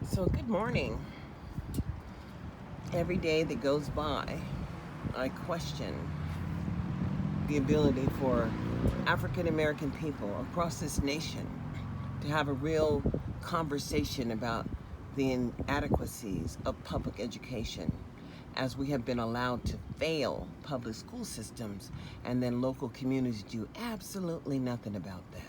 So good morning. Every day that goes by, I question the ability for African American people across this nation to have a real conversation about the inadequacies of public education, as we have been allowed to fail public school systems and then local communities do absolutely nothing about that.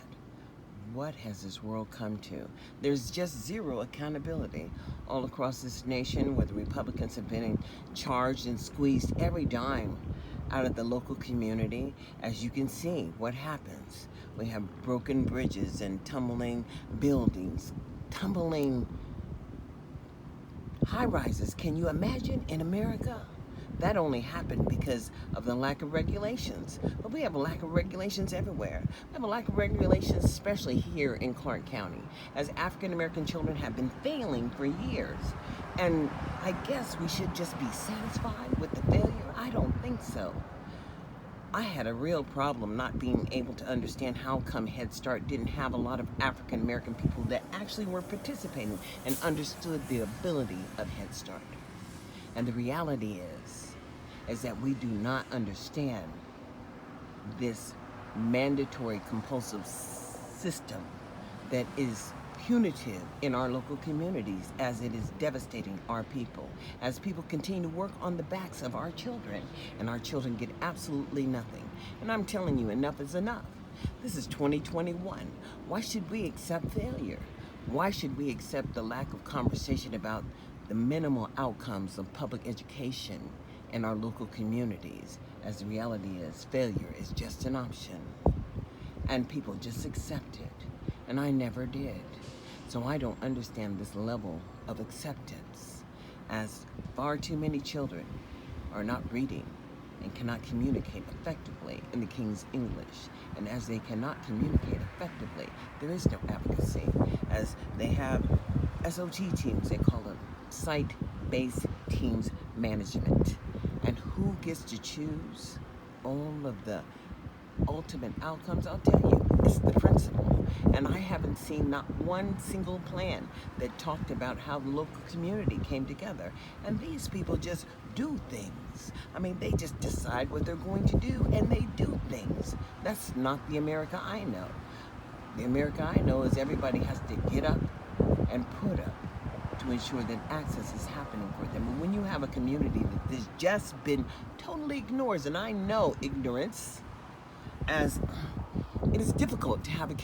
What has this world come to? There's just zero accountability all across this nation, where the Republicans have been charged and squeezed every dime out of the local community. As you can see, what happens? We have broken bridges and tumbling buildings, tumbling high-rises. Can you imagine in America? That only happened because of the lack of regulations. But we have a lack of regulations everywhere. We have a lack of regulations, especially here in Clark County, as African American children have been failing for years. And I guess we should just be satisfied with the failure? I don't think so. I had a real problem not being able to understand how come Head Start didn't have a lot of African American people that actually were participating and understood the ability of Head Start. And the reality is that we do not understand this mandatory compulsive system that is punitive in our local communities, as it is devastating our people, as people continue to work on the backs of our children, and our children get absolutely nothing. And I'm telling you, enough is enough. This is 2021. Why should we accept failure? Why should we accept the lack of conversation about the minimal outcomes of public education in our local communities, as the reality is failure is just an option, and people just accept it? And I never did. So I don't understand this level of acceptance, as far too many children are not reading and cannot communicate effectively in the King's English. And as they cannot communicate effectively, there is no advocacy, as they have SOT teams, they call them site-based teams management. And who gets to choose all of the ultimate outcomes? I'll tell you, it's the principal. And I haven't seen not one single plan that talked about how the local community came together. And these people just do things. I mean, they just decide what they're going to do, and they do things. That's not the America I know. The America I know is everybody has to get up and put up to ensure that access is happening for them. And when you have a community that has just been totally ignored, and I know ignorance, as it is difficult to have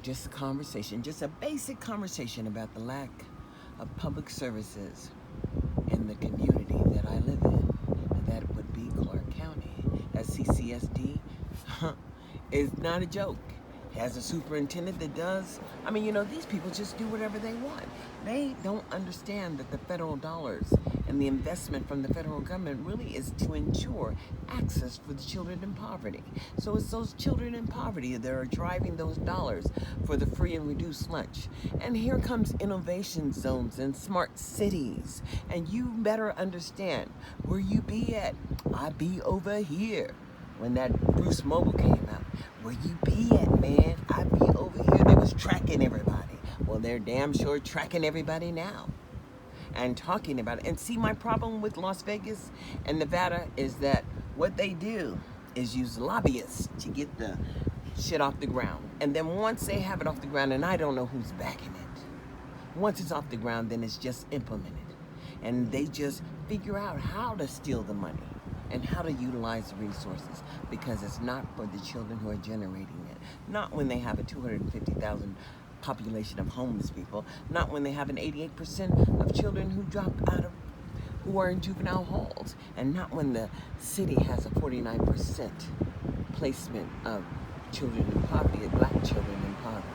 just a conversation, just a basic conversation about the lack of public services in the community that I live in, and that would be Clark County. As CCSD is not a joke. Has a superintendent that does. I mean, these people just do whatever they want. They don't understand that the federal dollars and the investment from the federal government really is to ensure access for the children in poverty. So it's those children in poverty that are driving those dollars for the free and reduced lunch. And here comes innovation zones and smart cities. And you better understand where you be at. I be over here. When that Bruce Mobile came out, where you be at, man? I be over here. They was tracking everybody. Well, they're damn sure tracking everybody now and talking about it. And see, my problem with Las Vegas and Nevada is that what they do is use lobbyists to get the shit off the ground. And then once they have it off the ground, and I don't know who's backing it, once it's off the ground, then it's just implemented. And they just figure out how to steal the money and how to utilize the resources, because it's not for the children who are generating it. Not when they have a 250,000 population of homeless people. Not when they have an 88% of children who who are in juvenile halls. And not when the city has a 49% placement of children in poverty, black children in poverty,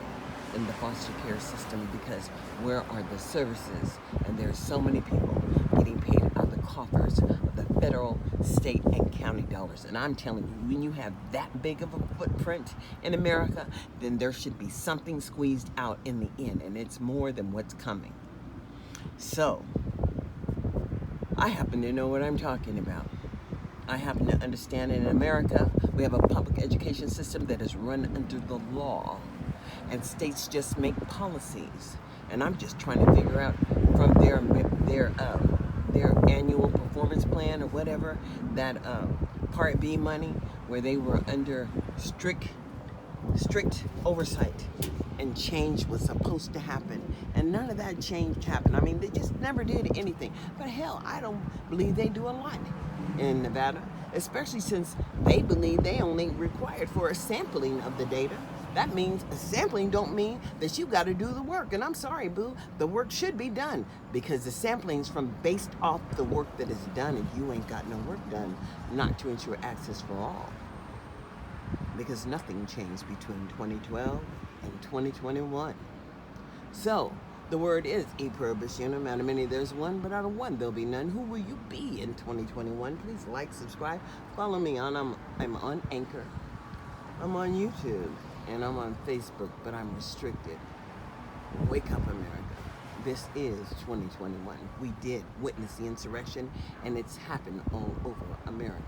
in the foster care system, because where are the services? And there's so many people getting paid out of the coffers of the federal, state, and county dollars. And I'm telling you, when you have that big of a footprint in America, then there should be something squeezed out in the end, and it's more than what's coming. So, I happen to know what I'm talking about. I happen to understand in America, we have a public education system that is run under the law. And states just make policies And I'm just trying to figure out from their annual performance plan or whatever, that Part B money, where they were under strict oversight, and change was supposed to happen, and none of that change happened. I mean, they just never did anything. But hell, I don't believe they do a lot in Nevada, especially since they believe they only required for a sampling of the data. That means a sampling don't mean that you got to do the work. And I'm sorry, boo, the work should be done, because the sampling's from based off the work that is done, and you ain't got no work done, not to ensure access for all. Because nothing changed between 2012 and 2021. So, the word is e pluribus unum. Out of many there's one, but out of one there'll be none. Who will you be in 2021? Please like, subscribe, follow me on. I'm on Anchor, I'm on YouTube, and I'm on Facebook, but I'm restricted. Wake up, America. This is 2021. We did witness the insurrection, and it's happened all over America.